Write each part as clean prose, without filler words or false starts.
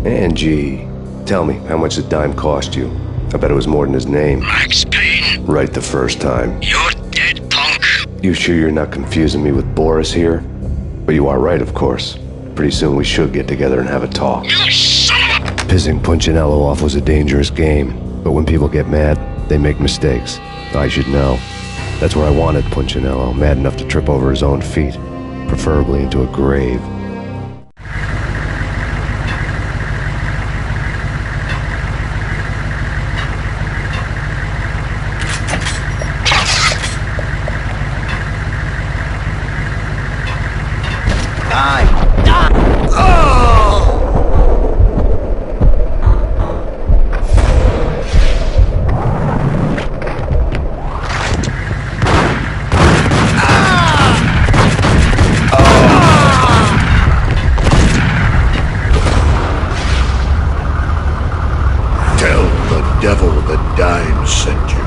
Angie, tell me, how much the dime cost you? I bet it was more than his name. Max Payne. Right the first time. You're dead, punk. You sure you're not confusing me with Boris here? But you are right, of course. Pretty soon we should get together and have a talk. You son of a... Pissing Punchinello off was a dangerous game, but when people get mad, they make mistakes. I should know. That's where I wanted Punchinello, mad enough to trip over his own feet, preferably into a grave. Devil the dime sent you.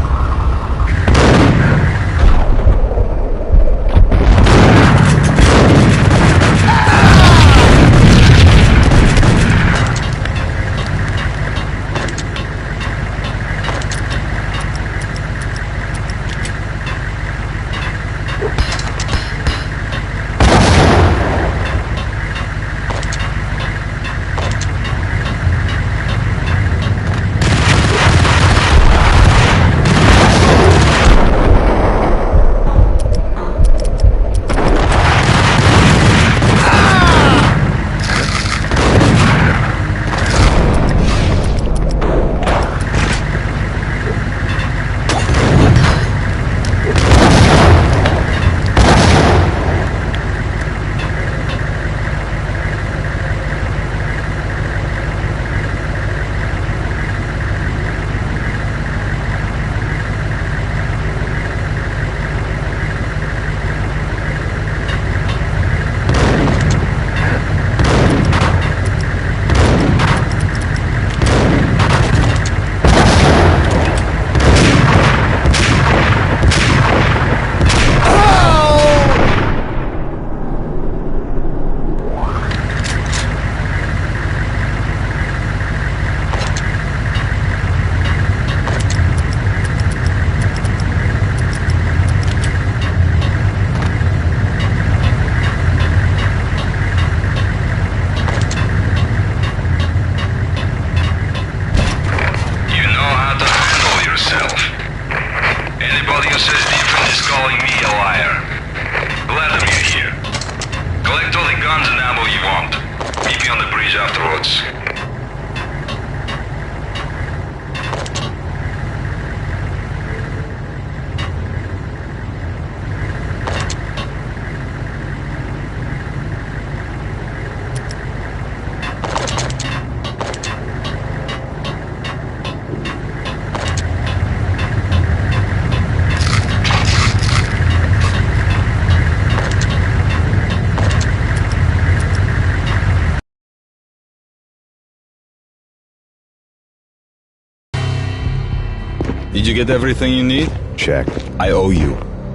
Did you get everything you need? Check. I owe you.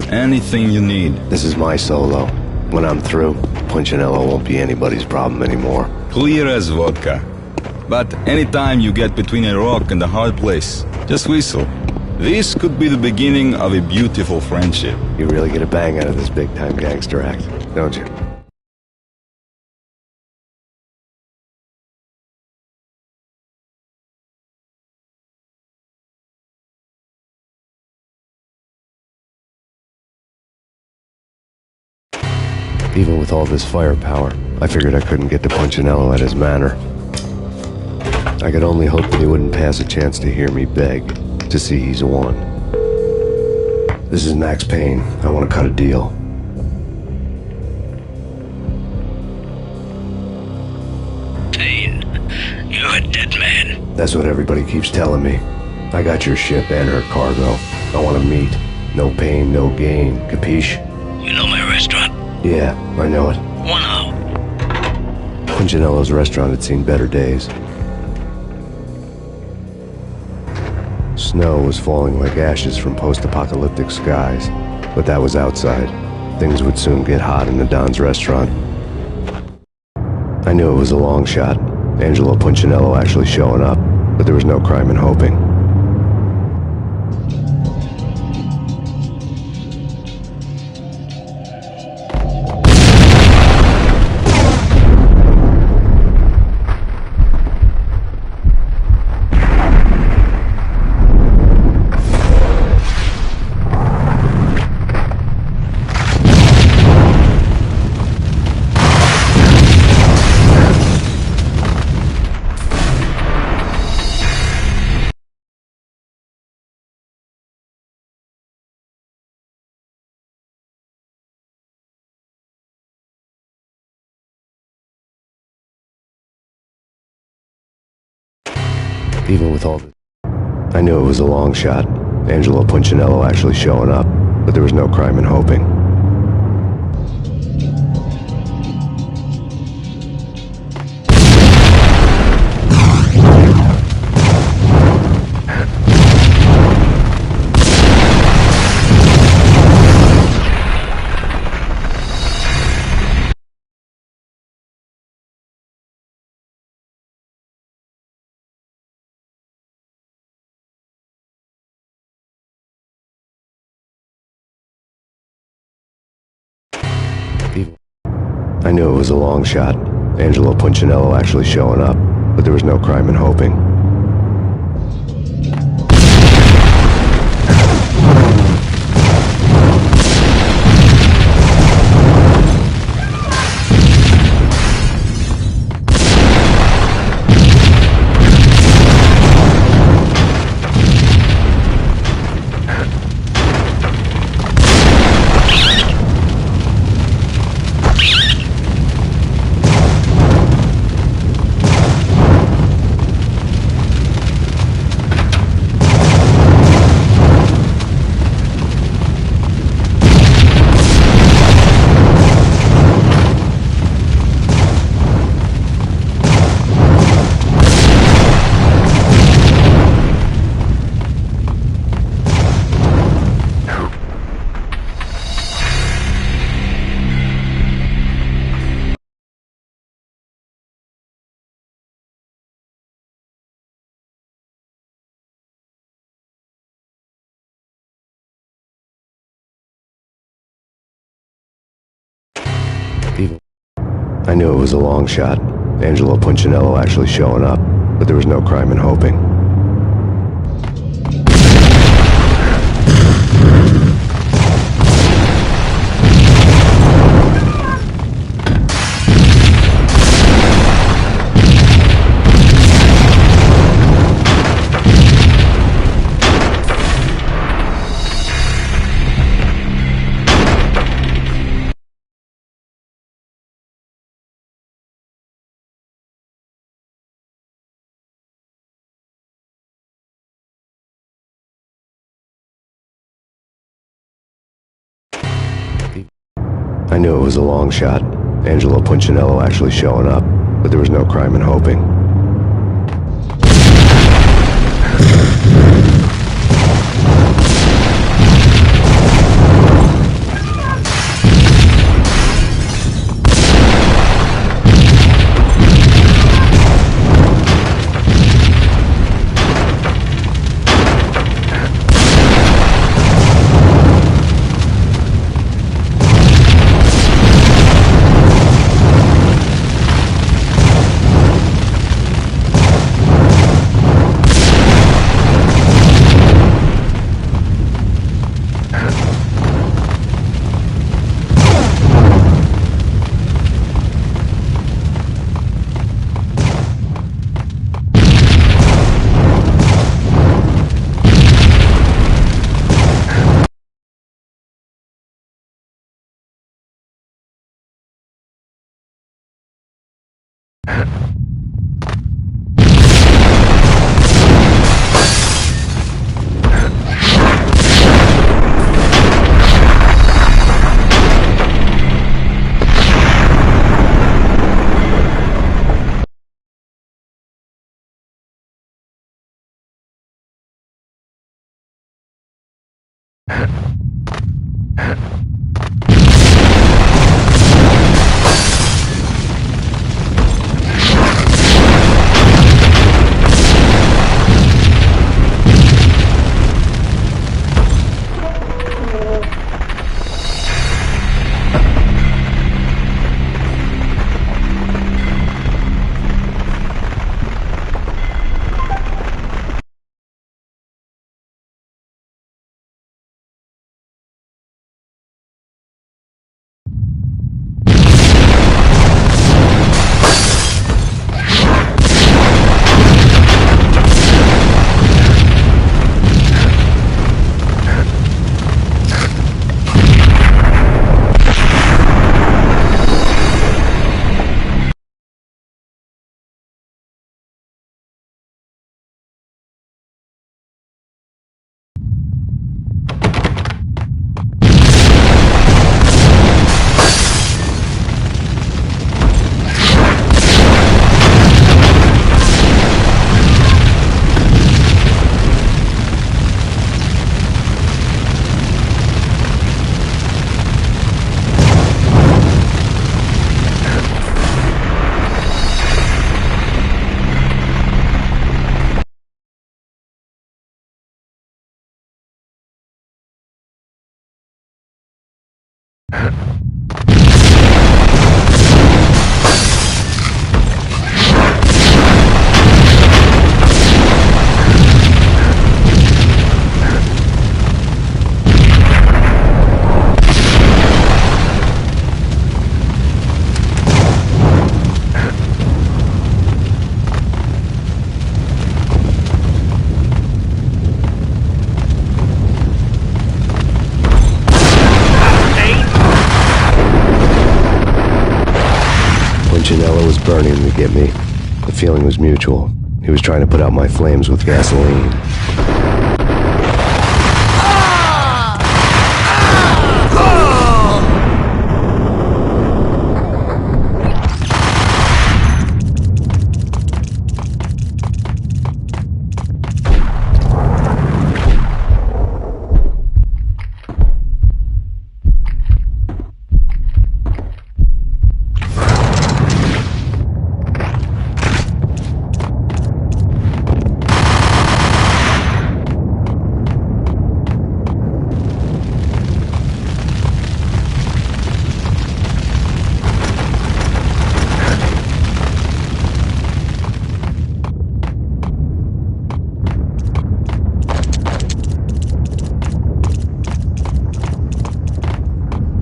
Anything you need. This is my solo. When I'm through, Punchinello won't be anybody's problem anymore. Clear as vodka. But anytime you get between a rock and a hard place, just whistle. This could be the beginning of a beautiful friendship. You really get a bang out of this big-time gangster act, don't you? Even with all this firepower, I figured I couldn't get to Punchinello at his manor. I could only hope that he wouldn't pass a chance to hear me beg, to see he's won. This is Max Payne. I want to cut a deal. Payne, you're a dead man. That's what everybody keeps telling me. I got your ship and her cargo. I want to meet. No pain, no gain. Capiche? You know my restaurant? Yeah, I know it. 1 hour. Punchinello's restaurant had seen better days. Snow was falling like ashes from post-apocalyptic skies, but that was outside. Things would soon get hot in the Don's restaurant. I knew it was a long shot, Angelo Punchinello actually showing up, but there was no crime in hoping. Even with all this, I knew it was a long shot. Angelo Punchinello actually showing up, but there was no crime in hoping. I knew it was a long shot. Angelo Punchinello actually showing up, but there was no crime in hoping. I knew it was a long shot. Angelo Punchinello actually showing up, but there was no crime in hoping. I knew it was a long shot. Angelo Punchinello actually showing up, but there was no crime in hoping. Punchinello was burning to get me. The feeling was mutual. He was trying to put out my flames with gasoline.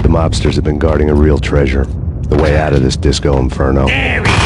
The mobsters have been guarding a real treasure. The way out of this disco inferno. There he is!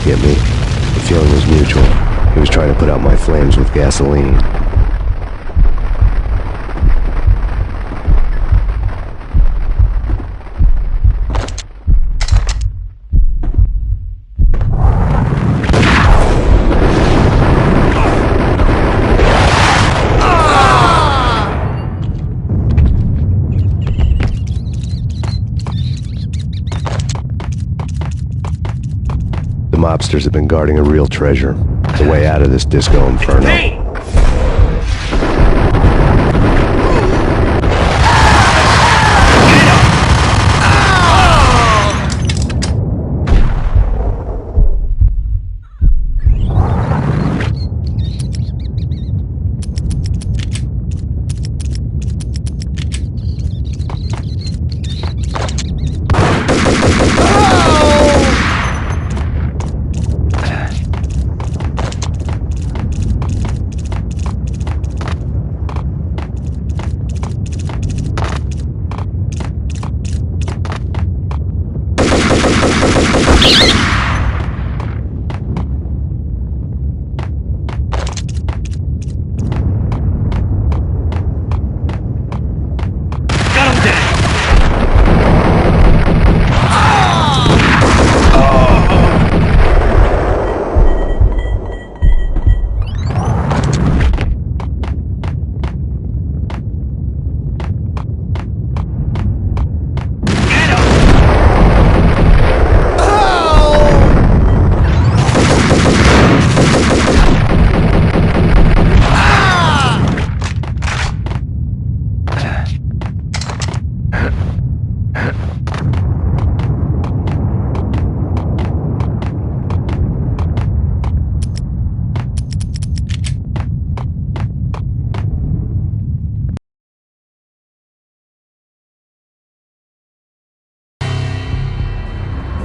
Get me. The feeling was mutual. He was trying to put out my flames with gasoline. The mobsters have been guarding a real treasure. The way out of this disco inferno. Payne!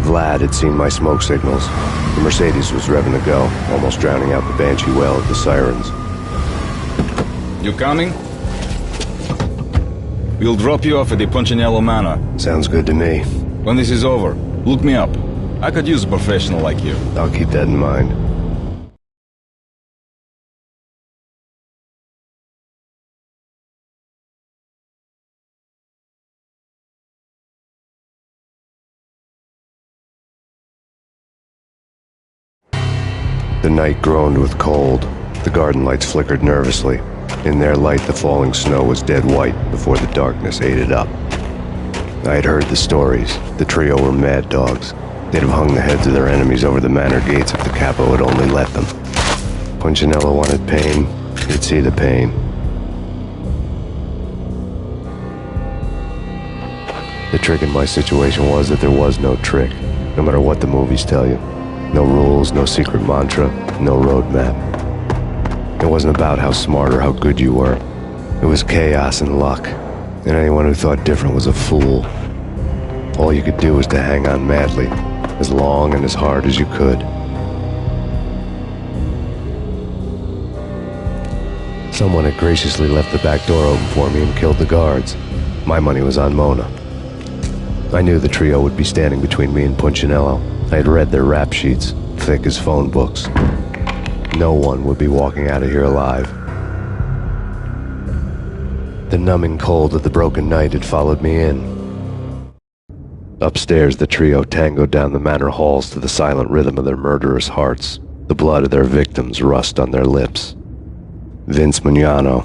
Vlad had seen my smoke signals. The Mercedes was revving to go, almost drowning out the Banshee well of the sirens. You coming? We'll drop you off at the Punchinello Manor. Sounds good to me. When this is over, look me up. I could use a professional like you. I'll keep that in mind. The night groaned with cold. The garden lights flickered nervously. In their light, the falling snow was dead white before the darkness ate it up. I had heard the stories. The trio were mad dogs. They'd have hung the heads of their enemies over the manor gates if the capo had only let them. Punchinello wanted Payne. He'd see the pain. The trick in my situation was that there was no trick, no matter what the movies tell you. No rules, no secret mantra, no roadmap. It wasn't about how smart or how good you were. It was chaos and luck, and anyone who thought different was a fool. All you could do was to hang on madly, as long and as hard as you could. Someone had graciously left the back door open for me and killed the guards. My money was on Mona. I knew the trio would be standing between me and Punchinello. I had read their rap sheets, thick as phone books. No one would be walking out of here alive. The numbing cold of the broken night had followed me in. Upstairs, the trio tangoed down the manor halls to the silent rhythm of their murderous hearts. The blood of their victims rust on their lips. Vince Mugnano,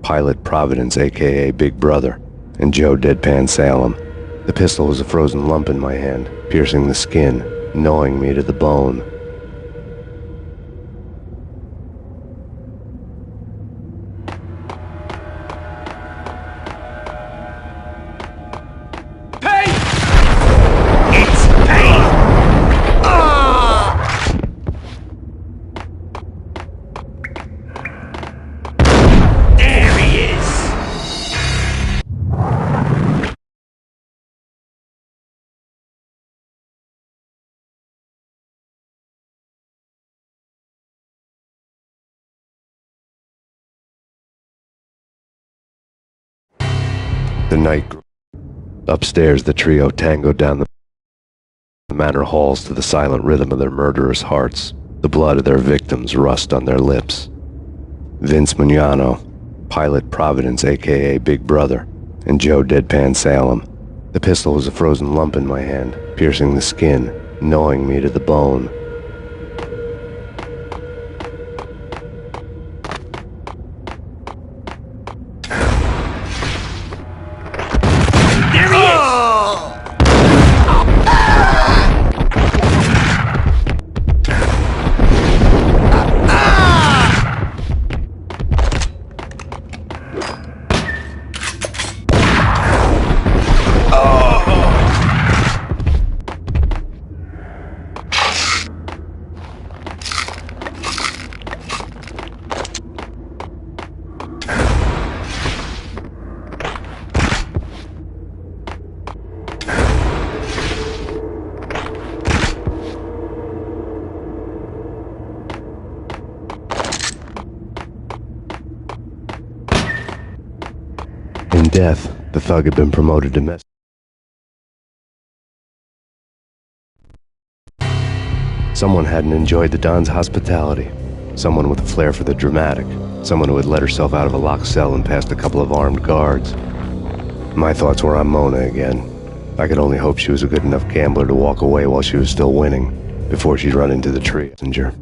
Pilot Providence, a.k.a. Big Brother, and Joe Deadpan Salem. The pistol was a frozen lump in my hand, piercing the skin, gnawing me to the bone. Payne! It's Payne! There he is! The night grew. Upstairs, the trio tangoed down the manor halls to the silent rhythm of their murderous hearts. The blood of their victims rust on their lips. Vince Mugnano, Pilot Providence, a.k.a. Big Brother, and Joe Deadpan Salem. The pistol was a frozen lump in my hand, piercing the skin, gnawing me to the bone. In death, the thug had been promoted to mess. Someone hadn't enjoyed the Don's hospitality. Someone with a flair for the dramatic. Someone who had let herself out of a locked cell and past a couple of armed guards. My thoughts were on Mona again. I could only hope she was a good enough gambler to walk away while she was still winning, before she'd run into the tree messenger.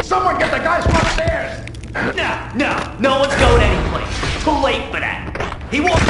Someone get the guys from upstairs! No one's going anyplace. Too late for that. He won't.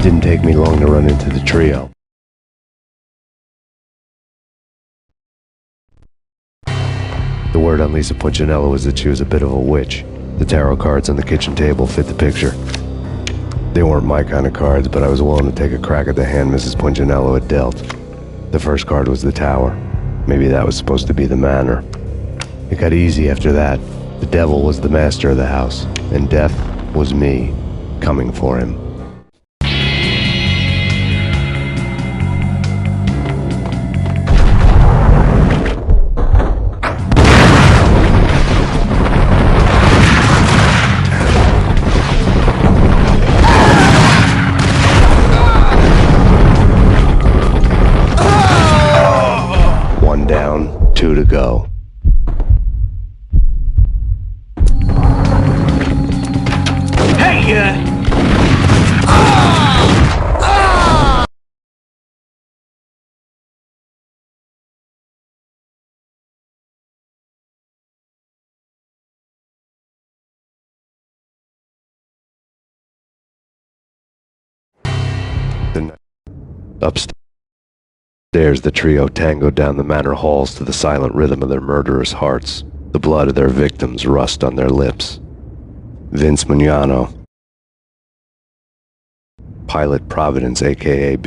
didn't take me long to run into the trio. The word on Lisa Punchinello was that she was a bit of a witch. The tarot cards on the kitchen table fit the picture. They weren't my kind of cards, but I was willing to take a crack at the hand Mrs. Punchinello had dealt. The first card was the tower. Maybe that was supposed to be the manor. It got easy after that. The devil was the master of the house, and death was me, coming for him. One down, 2 to go. Hey, Upstairs, the trio tangoed down the manor halls to the silent rhythm of their murderous hearts. The blood of their victims rust on their lips. Vince Mugnano, Pilot Providence, a.k.a. Big